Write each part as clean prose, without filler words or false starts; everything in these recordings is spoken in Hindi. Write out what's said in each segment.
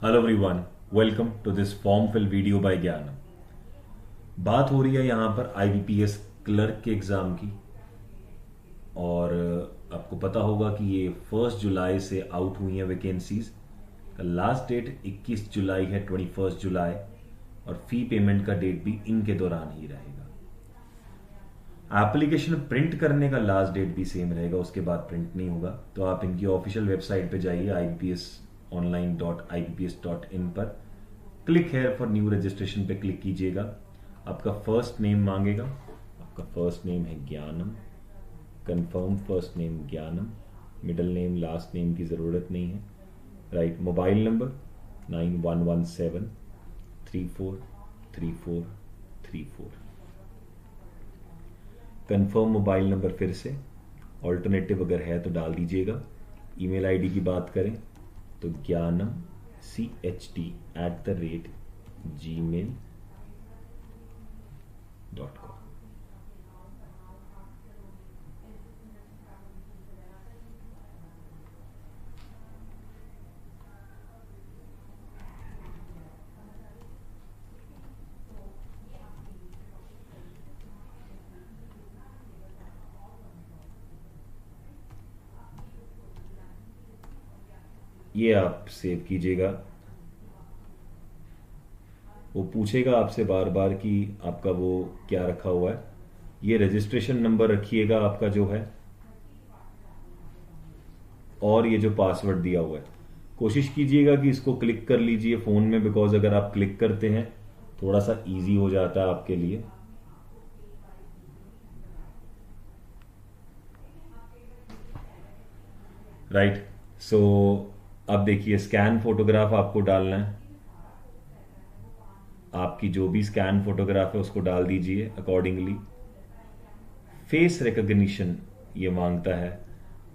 Hello everyone, welcome to this form fill video by Gyan. बात हो रही है यहाँ पर आईबीपीएस क्लर्क के एग्ज़ाम की। और आपको पता होगा कि ये 1 जुलाई से आउट हुई हैं वैकेंसीज। का लास्ट डेट 21 जुलाई है, 21 जुलाई। और फी पेमेंट का डेट भी इनके दौरान ही रहेगा। एप्लीकेशन प्रिंट करने का लास्ट डेट भी सेम रहेगा, उसके बाद प्रिंट नहीं होगा। तो आप इनकी ऑफिशियल वेबसाइट पे जाइए ibpsonline.ibps.in पर। Click here for new registration पे क्लिक कीजिएगा। आपका फर्स्ट नेम मांगेगा। आपका फर्स्ट नेम है ज्ञानम। कंफर्म फर्स्ट नेम ज्ञानम। मिडिल नेम लास्ट नेम की ज़रूरत नहीं है। Right. Mobile number 9117343434। Confirm mobile number फिर से, ऑल्टरनेटिव अगर है तो डाल दीजिएगा। ईमेल आईडी की बात करें तो ज्ञानम CHT@gmail.com। ये आप सेव कीजिएगा। वो पूछेगा आपसे बार बार कि आपका वो क्या रखा हुआ है। ये रजिस्ट्रेशन नंबर रखिएगा आपका जो है, और ये जो पासवर्ड दिया हुआ है। कोशिश कीजिएगा कि इसको क्लिक कर लीजिए फ़ोन में, बिकॉज अगर आप क्लिक करते हैं थोड़ा सा इजी हो जाता है आपके लिए। राइट। सो अब देखिए, स्कैन फोटोग्राफ आपको डालना है। आपकी जो भी स्कैन फोटोग्राफ है उसको डाल दीजिए अकॉर्डिंगली। फेस रिकग्निशन ये मांगता है,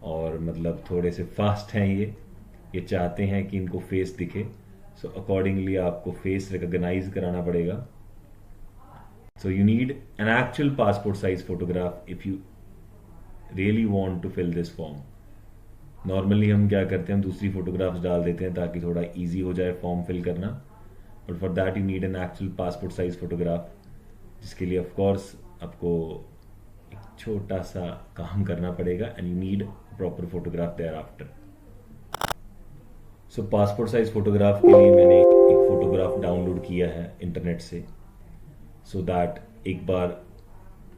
और मतलब थोड़े से फास्ट हैं ये चाहते हैं कि इनको फेस दिखे। सो अकॉर्डिंगली आपको फेस रिकॉग्नाइज कराना पड़ेगा। So you need an actual passport size photograph if you really want to fill this form. Normally हम क्या करते हैं, हम दूसरी फोटोग्राफ्स डाल देते हैं ताकि थोड़ा इजी हो जाए फॉर्म फिल करना। But for that you need an actual passport size photograph, जिसके लिए ऑफ कोर्स आपको एक छोटा सा काम करना पड़ेगा, and you need proper photograph thereafter. So passport size photograph के लिए मैंने एक फोटोग्राफ डाउनलोड किया है इंटरनेट से, सो दैट एक बार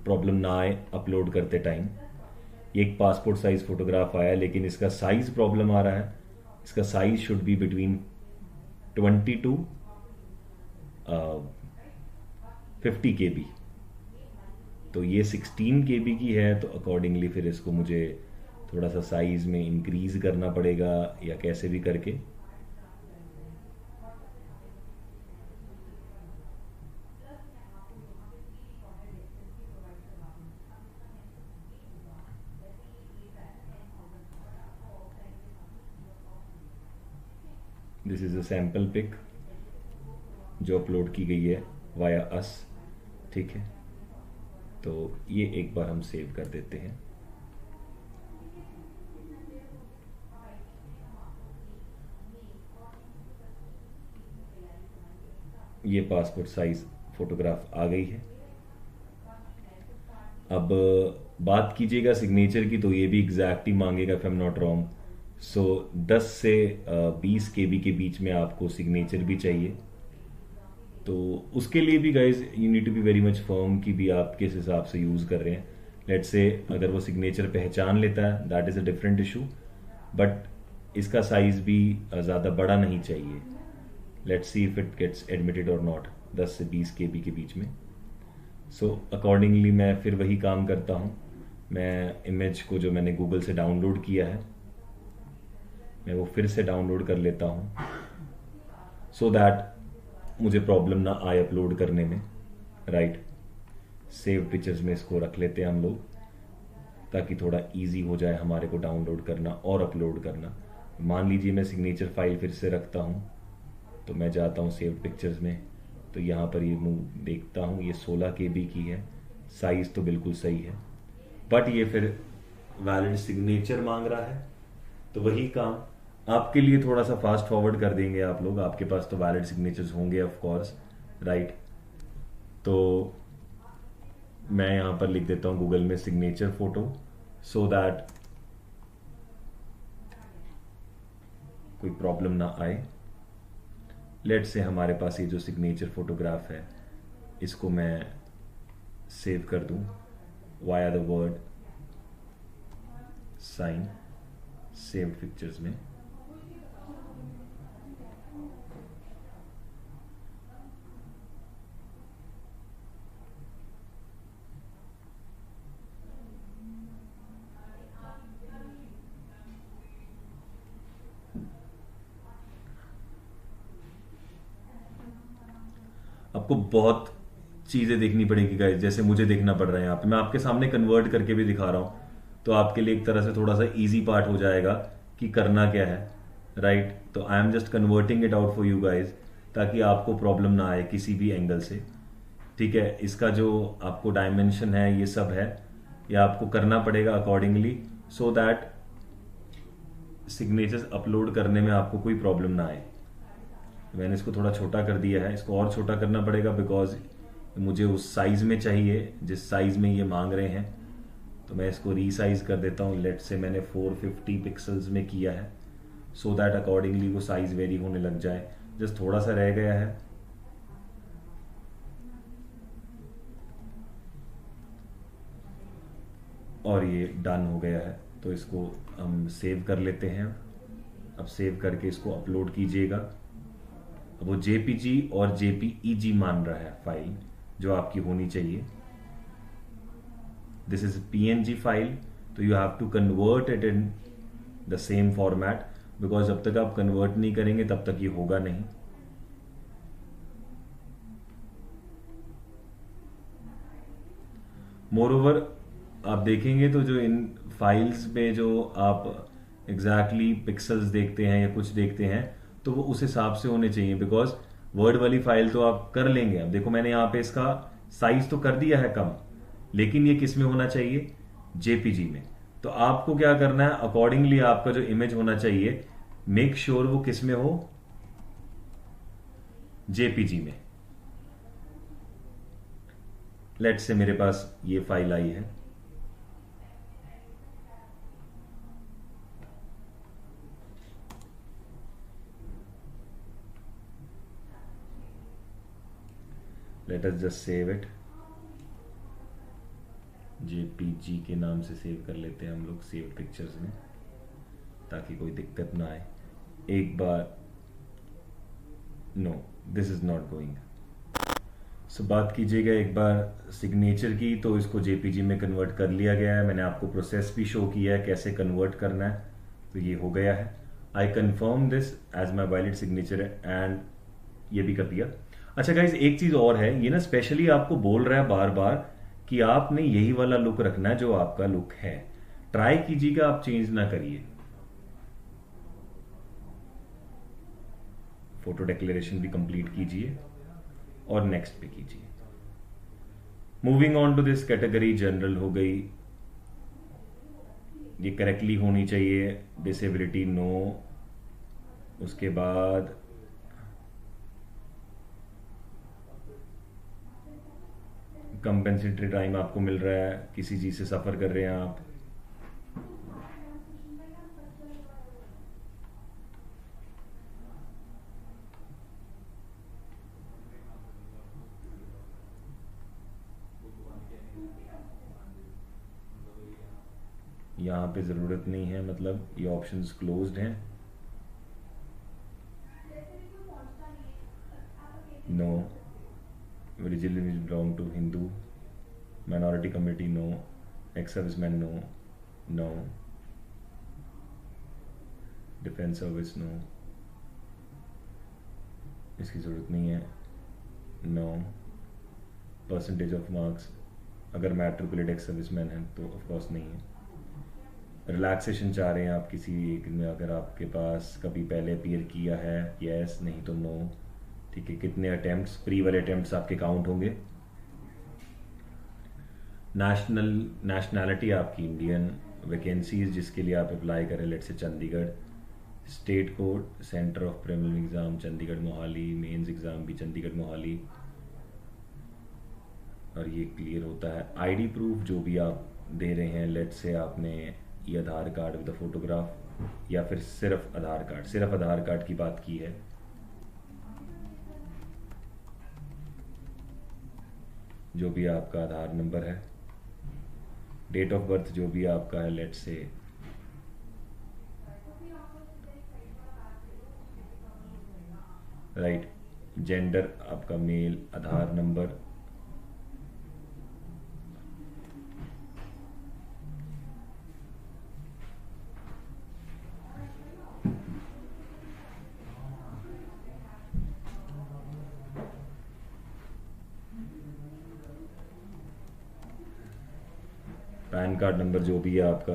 प्रॉब्लम ना आए अपलोड करते टाइम। एक पासपोर्ट साइज फोटोग्राफ आया, लेकिन इसका साइज प्रॉब्लम आ रहा है। इसका size should be between 20 to 50 KB। तो ये 16 KB की है, तो अकॉर्डिंगली फिर इसको मुझे थोड़ा सा साइज में इंक्रीज करना पड़ेगा, या कैसे भी करके। This is a sample pic जो अपलोड की गई है वाया अस। ठीक है, तो ये एक बार हम सेव कर देते हैं। ये पासपोर्ट साइज फोटोग्राफ आ गई है। अब बात कीजिएगा सिग्नेचर की, तो ये भी एग्जैक्ट ही मांगेगा if I am not wrong. So 10 से 20 KB के बीच में आपको सिग्नेचर भी चाहिए। तो उसके लिए भी guys you need to be very much firm कि भी आप किस हिसाब से यूज़ कर रहे हैं। लेट्स से अगर वो सिग्नेचर पहचान लेता है, that is a different issue, but इसका साइज भी ज़्यादा बड़ा नहीं चाहिए। Let's see if it gets admitted और नॉट, 10 से 20 KB के बीच में। सो अकॉर्डिंगली मैं फिर वही काम करता हूँ। मैं इमेज को जो मैंने गूगल से डाउनलोड किया है, मैं वो फिर से डाउनलोड कर लेता हूँ, सो दैट मुझे प्रॉब्लम ना आए अपलोड करने में। राइट। सेव पिक्चर्स में इसको रख लेते हैं हम लोग, ताकि थोड़ा इजी हो जाए हमारे को डाउनलोड करना और अपलोड करना। मान लीजिए मैं सिग्नेचर फाइल फिर से रखता हूँ, तो मैं जाता हूँ सेव पिक्चर्स में, तो यहाँ पर ये मैं देखता हूँ ये 16 KB की है। साइज़ तो बिल्कुल सही है, बट ये फिर वैलिड सिग्नेचर मांग रहा है। तो वही काम आपके लिए थोड़ा सा फास्ट फॉरवर्ड कर देंगे आप लोग, आपके पास तो वैलिड सिग्नेचर्स होंगे ऑफ कोर्स, राइट। तो मैं यहाँ पर लिख देता हूँ गूगल में सिग्नेचर फोटो, सो दैट कोई प्रॉब्लम ना आए। लेट से हमारे पास ये जो सिग्नेचर फोटोग्राफ है इसको मैं सेव कर दूं via the word sign saved pictures में। आपको बहुत चीज़ें देखनी पड़ेगी गाइस, जैसे मुझे देखना पड़ रहा है यहाँ पे, मैं आपके सामने कन्वर्ट करके भी दिखा रहा हूँ, तो आपके लिए एक तरह से थोड़ा सा इजी पार्ट हो जाएगा कि करना क्या है, राइट। तो I am just converting it out for you guys, ताकि आपको प्रॉब्लम ना आए किसी भी एंगल से, ठीक है। इसका जो आपको डायमेंशन है ये सब है, ये आपको करना पड़ेगा accordingly, so that signatures upload करने में आपको कोई प्रॉब्लम ना आए। मैंने इसको थोड़ा छोटा कर दिया है, इसको और छोटा करना पड़ेगा बिकॉज मुझे उस साइज में चाहिए जिस साइज में ये मांग रहे हैं, तो मैं इसको रीसाइज कर देता हूँ। लेट से मैंने 450 पिक्सल्स में किया है, सो दैट अकॉर्डिंगली वो साइज वेरी होने लग जाए। जस्ट थोड़ा सा रह गया है, और ये डन हो गया है। तो इसको हम सेव कर लेते हैं। अब सेव करके इसको अपलोड कीजिएगा। अब वो जेपीजी और जेपीईजी मान रहा है फाइल जो आपकी होनी चाहिए। दिस इज पीएनजी फाइल, तो you have to convert it in the same format, because जब तक आप कन्वर्ट नहीं करेंगे तब तक ये होगा नहीं। मोरओवर आप देखेंगे तो जो इन फाइल्स में जो आप एग्जैक्टली पिक्सल्स देखते हैं या कुछ देखते हैं, तो वो उस हिसाब से होने चाहिए, बिकॉज वर्ड वाली फाइल तो आप कर लेंगे। अब देखो मैंने यहाँ पे इसका साइज तो कर दिया है कम, लेकिन ये किस में होना चाहिए, जेपीजी में। तो आपको क्या करना है, अकॉर्डिंगली आपका जो इमेज होना चाहिए, मेक श्योर वो किस में हो, जेपीजी में। लेट से मेरे पास ये फाइल आई है, let us just save it, JPG के नाम से सेव कर लेते हैं हम लोग सेव पिक्चर्स में, ताकि कोई दिक्कत ना आए। एक बार no, this is not going. So बात कीजिएगा एक बार सिग्नेचर की, तो इसको जेपीजी में कन्वर्ट कर लिया गया है। मैंने आपको प्रोसेस भी शो किया है कैसे कन्वर्ट करना है, तो ये हो गया है। I confirm this as my valid signature and ये भी कर दिया। अच्छा गाइज, एक चीज और है, ये ना स्पेशली आपको बोल रहा है बार बार कि आपने यही वाला लुक रखना है जो आपका लुक है। ट्राई कीजिएगा, आप चेंज ना करिए। फोटो डिक्लेरेशन भी कंप्लीट कीजिए और नेक्स्ट पे कीजिए। Moving on to this category, general हो गई, ये करेक्टली होनी चाहिए। डिसेबिलिटी नो, उसके बाद कंपेंसेटरी टाइम आपको मिल रहा है, किसी चीज से सफर कर रहे हैं आप, यहाँ पे ज़रूरत नहीं है, मतलब ये ऑप्शंस क्लोज्ड हैं। No, religion belong to Hindu, minority community no, ex serviceman no, no, defence service no, इसकी ज़रूरत नहीं है, नो। परसेंटेज ऑफ मार्क्स, अगर मैट्रिकुलेट एक्स सर्विसमैन है तो ऑफकोर्स नहीं है। रिलैक्सेशन चाह रहे हैं आप किसी एक में, अगर आपके पास कभी पहले अपीयर किया है, यस, नहीं तो नो, ठीक है। कितने अटेम्प्ट्स, प्री वाले अटेम्प्ट्स आपके काउंट होंगे। नेशनैलिटी आपकी इंडियन, वैकेंसीज जिसके लिए आप अप्लाई करें, let say Chandigarh, state code, centre of preliminary exam Chandigarh Mohali, mains exam भी चंडीगढ़ मोहाली, और ये क्लियर होता है। आईडी प्रूफ जो भी आप दे रहे हैं, लेट से आपने ये आधार कार्ड विद फोटोग्राफ या फिर सिर्फ आधार कार्ड की बात की है, जो भी आपका आधार नंबर है, डेट ऑफ बर्थ जो भी आपका है, लेट से राइट, जेंडर आपका male, Aadhaar number, PAN card number जो भी है आपका,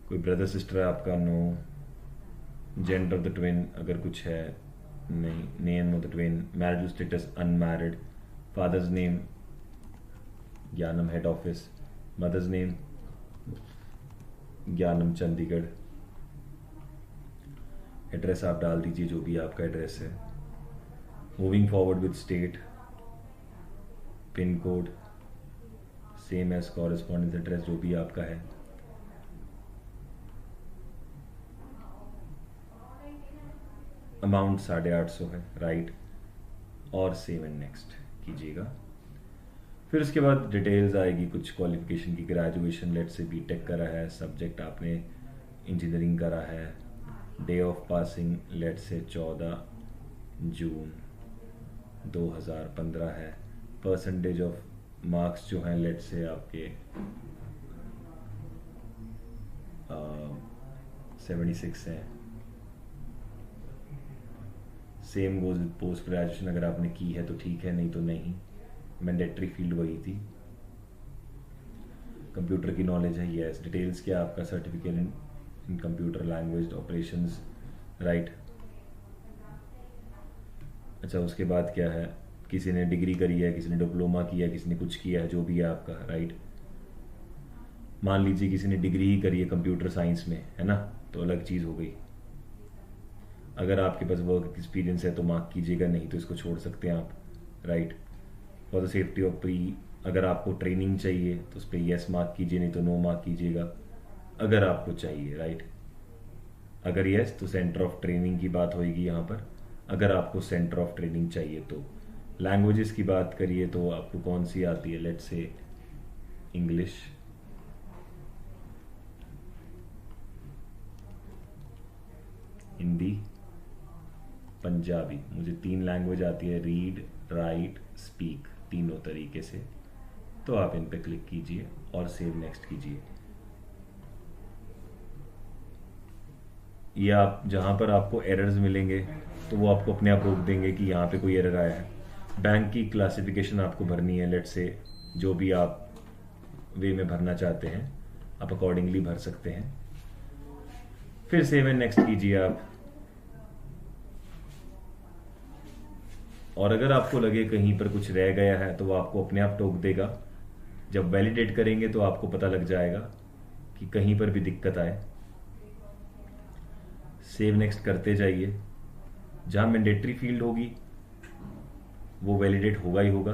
कोई ब्रदर सिस्टर है आपका, no, gender of the twin अगर कुछ है, नहीं, name of the twin, marital status unmarried, father's name Gyanam head office, mother's name Gyanam Chandigarh, address आप डाल दीजिए जो भी आपका एड्रेस है। Moving forward with state, pin code same as correspondence address जो भी आपका है। अमाउंट 850 है, राइट, और सेव एंड नेक्स्ट कीजिएगा। फिर उसके बाद डिटेल्स आएगी कुछ क्वालिफिकेशन की, ग्रेजुएशन लेट से बीटेक करा है, सब्जेक्ट आपने इंजीनियरिंग करा है, डे ऑफ पासिंग लेट से 14 जून 2015 है, परसेंटेज ऑफ मार्क्स जो हैं लेट से आपके 76 हैं। सेम गोज पोस्ट ग्रेजुएशन अगर आपने की है तो ठीक है, नहीं तो नहीं, मैंडेटरी फील्ड वही थी। कंप्यूटर की नॉलेज है, यस। डिटेल्स क्या आपका, certificate in computer language operations, right. अच्छा, उसके बाद क्या है, किसी ने डिग्री करी है, किसी ने डिप्लोमा किया है, किसी ने कुछ किया है, जो भी है आपका, राइट। मान लीजिए किसी ने डिग्री ही करी है कंप्यूटर साइंस में, है ना, तो अलग चीज़ हो गई। अगर आपके पास वर्क एक्सपीरियंस है तो मार्क कीजिएगा, नहीं तो इसको छोड़ सकते हैं आप, right. For the safety of pre, अगर आपको ट्रेनिंग चाहिए तो उस पर येस मार्क कीजिए, नहीं तो नो मार्क कीजिएगा अगर आपको चाहिए, राइट। अगर येस तो सेंटर ऑफ ट्रेनिंग की बात होगी यहाँ पर, अगर आपको सेंटर ऑफ ट्रेनिंग चाहिए तो। लैंग्वेजेस की बात करिए तो आपको कौन सी आती है, let's say English, Hindi, Punjabi. मुझे 3 लैंग्वेज आती है, रीड राइट स्पीक, तीनों तरीके से। तो आप इन पे क्लिक कीजिए और सेव नेक्स्ट कीजिए। ये आप जहाँ पर आपको एरर्स मिलेंगे तो वो आपको अपने आप रोक देंगे कि यहाँ पे कोई एरर आया है। बैंक की क्लासिफिकेशन आपको भरनी है, लेट से जो भी आप वे में भरना चाहते हैं आप अकॉर्डिंगली भर सकते हैं। फिर सेव एंड नेक्स्ट कीजिए आप। और अगर आपको लगे कहीं पर कुछ रह गया है तो वो आपको अपने आप टोक देगा। जब वैलिडेट करेंगे तो आपको पता लग जाएगा कि कहीं पर भी दिक्कत आए। सेव नेक्स्ट करते जाइए। जहां मैंडेटरी फील्ड होगी वो वैलिडेट होगा ही होगा।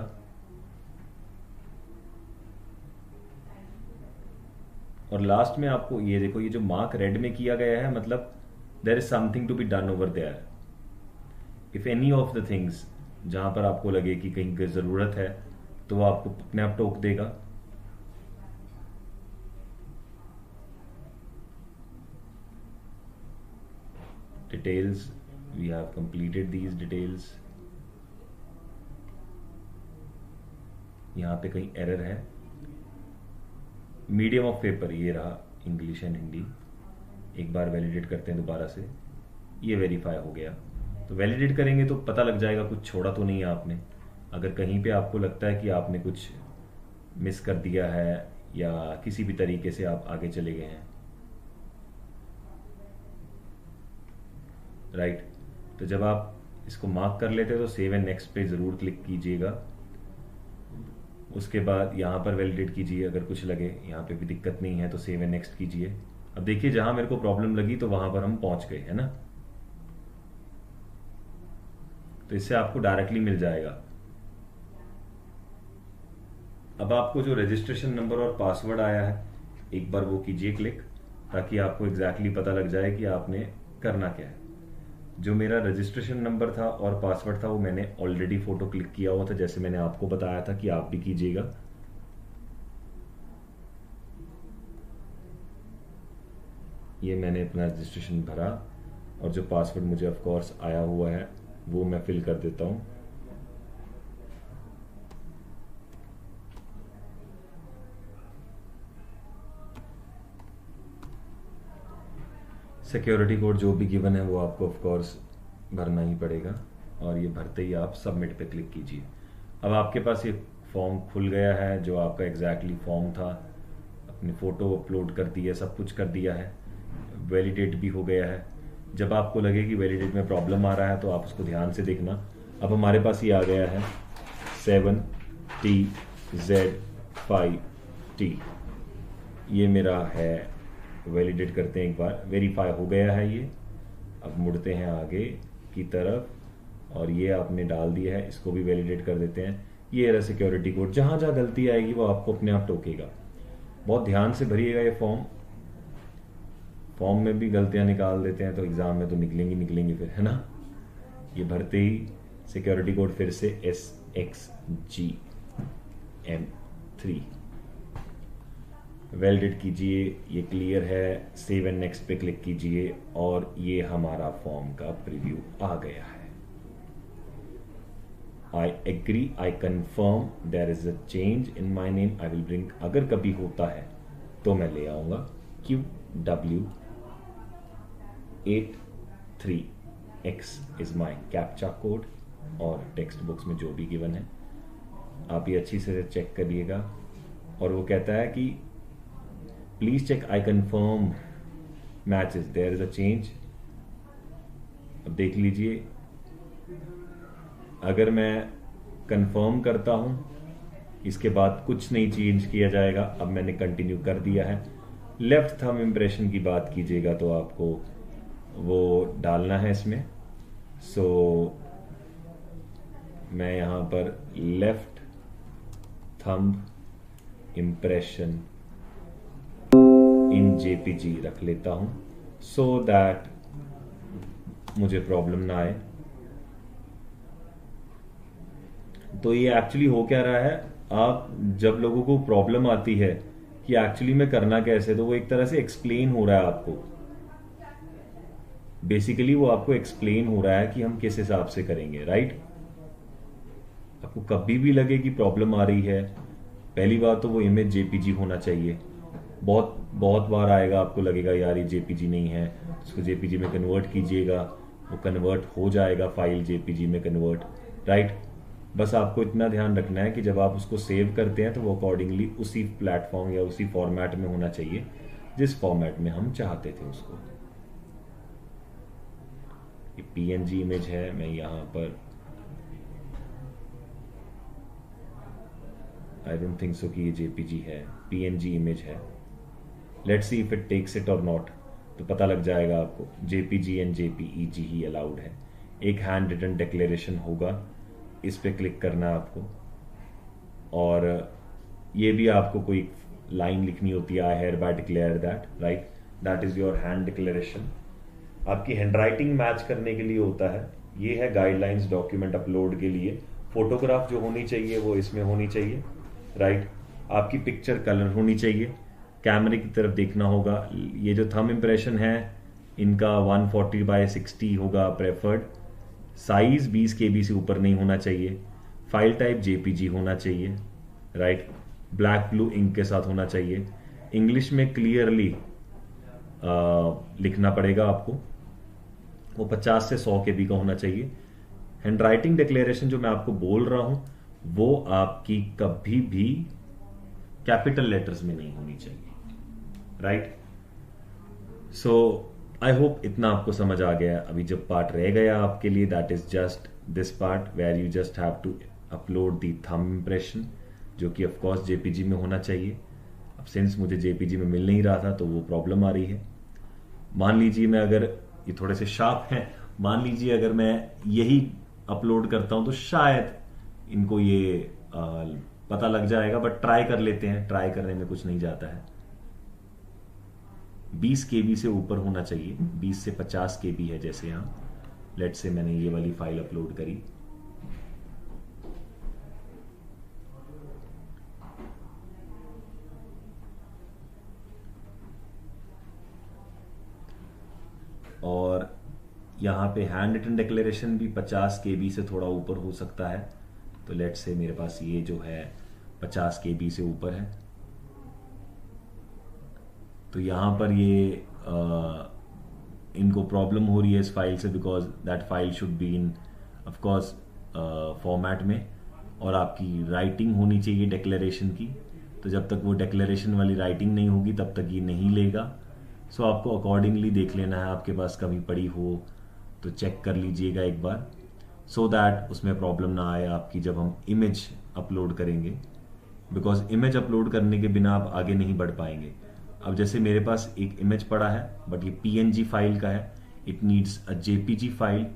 और लास्ट में आपको ये देखो, ये जो मार्क रेड में किया गया है, मतलब there is something to be done over there. If any of the things, जहां पर आपको लगे कि कहीं की जरूरत है तो वो आपको अपने आप टोक देगा। Details, we have completed these details. यहां पे कहीं एरर है। मीडियम ऑफ पेपर ये रहा, इंग्लिश एंड हिंदी। एक बार वैलिडेट करते हैं दोबारा से, ये वेरीफाई हो गया। तो वैलिडेट करेंगे तो पता लग जाएगा कुछ छोड़ा तो नहीं है आपने। अगर कहीं पे आपको लगता है कि आपने कुछ मिस कर दिया है या किसी भी तरीके से आप आगे चले गए हैं, राइट, तो जब आप इसको मार्क कर लेते हैं तो सेव एंड नेक्स्ट पे ज़रूर क्लिक कीजिएगा। उसके बाद यहाँ पर वैलिडेट कीजिए, अगर कुछ लगे यहाँ पे भी दिक्कत नहीं है तो सेव एंड नेक्स्ट कीजिए। अब देखिए जहां मेरे को प्रॉब्लम लगी तो वहां पर हम पहुंच गए, है ना। तो इससे आपको डायरेक्टली मिल जाएगा। अब आपको जो रजिस्ट्रेशन नंबर और पासवर्ड आया है एक बार वो कीजिए क्लिक, ताकि आपको एग्जैक्टली पता लग जाए कि आपने करना क्या है। जो मेरा रजिस्ट्रेशन नंबर था और पासवर्ड था वो मैंने ऑलरेडी फोटो क्लिक किया हुआ था, जैसे मैंने आपको बताया था कि आप भी कीजिएगा। ये मैंने अपना रजिस्ट्रेशन भरा और जो पासवर्ड मुझे ऑफ कोर्स आया हुआ है वो मैं फिल कर देता हूं। सिक्योरिटी कोड जो भी गिवन है वो आपको ऑफ कोर्स भरना ही पड़ेगा, और ये भरते ही आप सबमिट पे क्लिक कीजिए। अब आपके पास ये फॉर्म खुल गया है, जो आपका एग्जैक्टली फॉर्म था। अपनी फ़ोटो अपलोड कर दी है, सब कुछ कर दिया है, वैलिडेट भी हो गया है। जब आपको लगे कि वैलिडेट में प्रॉब्लम आ रहा है तो आप उसको ध्यान से देखना। अब हमारे पास ये आ गया है 7TZ5T, ये मेरा है। वैलिडेट करते हैं एक बार, वेरीफाई हो गया है ये। अब मुड़ते हैं आगे की तरफ और ये आपने डाल दिया है, इसको भी वैलिडेट कर देते हैं। ये रहा सिक्योरिटी कोड। जहां जहां गलती आएगी वो आपको अपने आप टोकेगा। बहुत ध्यान से भरिएगा ये फॉर्म में भी गलतियां निकाल देते हैं तो एग्जाम में तो निकलेंगी फिर, है ना। ये भरते ही सिक्योरिटी कोड फिर से SXGM3 वैलिडेट कीजिए। ये क्लियर है, सेव एंड नेक्स्ट पे क्लिक कीजिए और ये हमारा फॉर्म का प्रीव्यू आ गया है। I agree, I confirm there is a change in my name, I will bring। अगर कभी होता है तो मैं ले आऊंगा QW83X is my captcha code, और टेक्स्ट बुक्स में जो भी गिवन है आप ये अच्छी से चेक करिएगा। और वो कहता है कि please check I confirm matches, there is a change. अब देख लीजिए, अगर मैं कंफर्म करता हूं इसके बाद कुछ नहीं चेंज किया जाएगा। अब मैंने कंटिन्यू कर दिया है। लेफ्ट थंब इम्प्रेशन की बात कीजिएगा तो आपको वो डालना है इसमें। सो मैं यहां पर लेफ्ट थंब इम्प्रेशन इन जेपीजी रख लेता हूं, सो दैट मुझे प्रॉब्लम ना आए। तो ये एक्चुअली हो क्या रहा है, आप जब लोगों को प्रॉब्लम आती है कि एक्चुअली में करना कैसे, तो वो एक तरह से एक्सप्लेन हो रहा है आपको। बेसिकली वो आपको एक्सप्लेन हो रहा है कि हम किस हिसाब से करेंगे, राइट। आपको कभी भी लगे कि प्रॉब्लम आ रही है, पहली बात तो वो इमेज जेपीजी होना चाहिए। बहुत बहुत बार आएगा, आपको लगेगा यार ये जेपीजी नहीं है, उसको जेपीजी में कन्वर्ट कीजिएगा, वो कन्वर्ट हो जाएगा फाइल जेपीजी में कन्वर्ट, राइट। बस आपको इतना ध्यान रखना है कि जब आप उसको सेव करते हैं तो वो अकॉर्डिंगली उसी प्लेटफॉर्म या उसी फॉर्मेट में होना चाहिए जिस फॉर्मेट में हम चाहते थे उसको। ये पीएनजी इमेज है, मैं यहां पर आई डोंट थिंक सो कि ये जेपीजी है, पीएनजी इमेज है। Let's see if it takes it और नॉट, तो पता लग जाएगा आपको। जेपीजी एंड जेपीईजी ही अलाउड है। एक हैंड रिटन डिक्लेरेशन होगा, इस पे क्लिक करना है आपको, और ये भी आपको कोई लाइन लिखनी होती है, I hereby declare that, right, that is your hand declaration. आपकी हैंडराइटिंग मैच करने के लिए होता है। ये है गाइडलाइंस डॉक्यूमेंट अपलोड के लिए। फोटोग्राफ जो होनी चाहिए वो इसमें होनी चाहिए, राइट। आपकी पिक्चर कलर होनी चाहिए, कैमरे की तरफ देखना होगा। ये जो थंब इम्प्रेशन है इनका 140x60 होगा प्रेफर्ड। साइज 20 KB से ऊपर नहीं होना चाहिए। फाइल टाइप जेपीजी होना चाहिए, राइट। ब्लैक ब्लू इंक के साथ होना चाहिए। इंग्लिश में क्लियरली लिखना पड़ेगा आपको। वो 50 से 100 KB का होना चाहिए। हैंडराइटिंग डिक्लेरेशन जो मैं आपको बोल रहा हूं वो आपकी कभी भी कैपिटल लेटर्स में नहीं होनी चाहिए, राइट। सो आई होप इतना आपको समझ आ गया। अभी जब पार्ट रह गया आपके लिए, that is just this part where you just have to upload the thumb impression. जो कि ऑफकोर्स जेपीजी में होना चाहिए। अब सिंस मुझे जेपीजी में मिल नहीं रहा था तो वो प्रॉब्लम आ रही है। मान लीजिए मैं अगर, ये थोड़े से शार्प हैं, मान लीजिए अगर मैं यही अपलोड करता हूं तो शायद इनको ये पता लग जाएगा, बट ट्राई कर लेते हैं, ट्राई करने में कुछ नहीं जाता है। 20 केबी से ऊपर होना चाहिए, 20 से 50 केबी है जैसे यहाँ। लेट से मैंने ये वाली फाइल अपलोड करी, और यहाँ पे हैंड रिटन डिक्लेरेशन भी 50 केबी से थोड़ा ऊपर हो सकता है। तो लेट से मेरे पास ये जो है 50 केबी से ऊपर है। तो यहाँ पर ये इनको प्रॉब्लम हो रही है इस फाइल से, because that file should be in of course format में, और आपकी राइटिंग होनी चाहिए डिक्लेरेशन की। तो जब तक वो डिक्लेरेशन वाली राइटिंग नहीं होगी तब तक ये नहीं लेगा। सो आपको अकॉर्डिंगली देख लेना है, आपके पास कभी पड़ी हो तो चेक कर लीजिएगा एक बार, सो दैट उसमें प्रॉब्लम ना आए आपकी जब हम इमेज अपलोड करेंगे, बिकॉज इमेज अपलोड करने के बिना आप आगे नहीं बढ़ पाएंगे। अब जैसे मेरे पास एक इमेज पड़ा है, बट ये पीएनजी फाइल का है, it needs a JPG file.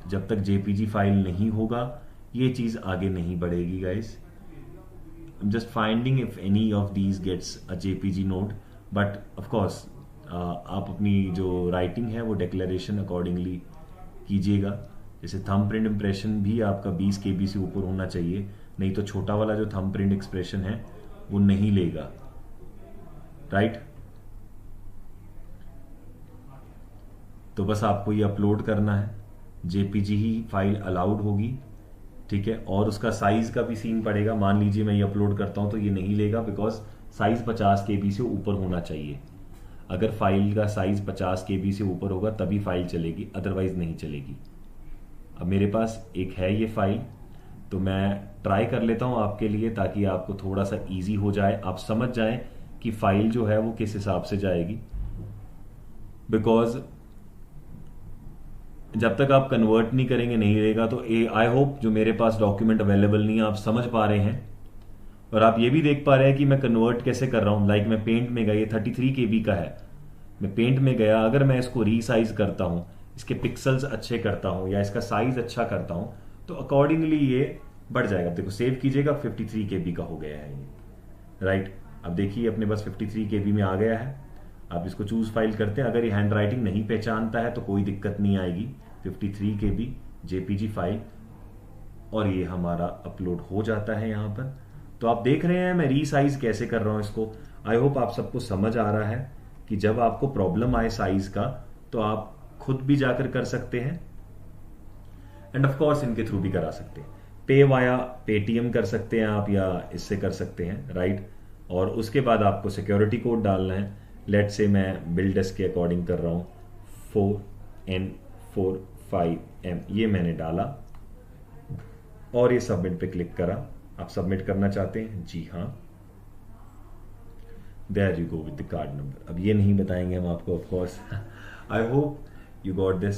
जब तक जेपीजी फाइल नहीं होगा ये चीज आगे नहीं बढ़ेगी guys. Just finding if any of these gets a JPG not, but of course आप अपनी जो राइटिंग है वो डिक्लेरेशन अकॉर्डिंगली कीजिएगा। जैसे थंब प्रिंट इंप्रेशन भी आपका 20 केबी से ऊपर होना चाहिए, नहीं तो छोटा वाला जो थंब प्रिंट एक्सप्रेशन है वो नहीं लेगा, राइट। तो बस आपको ये अपलोड करना है, जेपीजी ही फाइल अलाउड होगी, ठीक है। और उसका साइज का भी सीन पड़ेगा। मान लीजिए मैं ये अपलोड करता हूं तो ये नहीं लेगा, बिकॉज साइज 50 केबी से ऊपर होना चाहिए। अगर फाइल का साइज 50 केबी से ऊपर होगा तभी फाइल चलेगी, अदरवाइज नहीं चलेगी। अब मेरे पास एक है ये फाइल, तो मैं ट्राई कर लेता हूं आपके लिए, ताकि आपको थोड़ा सा इजी हो जाए, आप समझ जाएं कि फाइल जो है वो किस हिसाब से जाएगी। बिकॉज जब तक आप कन्वर्ट नहीं करेंगे नहीं रहेगा। तो आई होप जो मेरे पास डॉक्यूमेंट अवेलेबल नहीं है आप समझ पा रहे हैं, और आप ये भी देख पा रहे हैं कि मैं कन्वर्ट कैसे कर रहा हूं। लाइक मैं पेंट में गया, ये 33 केबी का है, मैं पेंट में गया, अगर मैं इसको रीसाइज करता हूं, इसके पिक्सल्स अच्छे करता हूं या इसका साइज अच्छा करता हूं, तो अकॉर्डिंगली ये बढ़ जाएगा। देखो सेव कीजिएगा, 53 केबी का हो गया है ये, राइट। अब देखिए अपने पास 53 केबी में आ गया है। आप इसको चूज फाइल करते हैं, अगर ये हैंड राइटिंग नहीं पहचानता है तो कोई दिक्कत नहीं आएगी। 53 केबी जेपीजी फाइल, और ये हमारा अपलोड हो जाता है यहाँ पर। तो आप देख रहे हैं मैं रीसाइज कैसे कर रहा हूं इसको। आई होप आप सबको समझ आ रहा है कि जब आपको प्रॉब्लम आए साइज का तो आप खुद भी जाकर कर सकते हैं, एंड ऑफ कोर्स इनके थ्रू भी करा सकते हैं। पे वाया पेटीएम कर सकते हैं आप, या इससे कर सकते हैं, राइट। और उसके बाद आपको सिक्योरिटी कोड डालना है। लेट से मैं बिल डेस्क के अकॉर्डिंग कर रहा हूं, 4N45M, ये मैंने डाला और ये सबमिट पे क्लिक करा। आप सबमिट करना चाहते हैं? जी हाँ, there you go with the card number. अब ये नहीं बताएंगे हम आपको, of course. I hope you got this.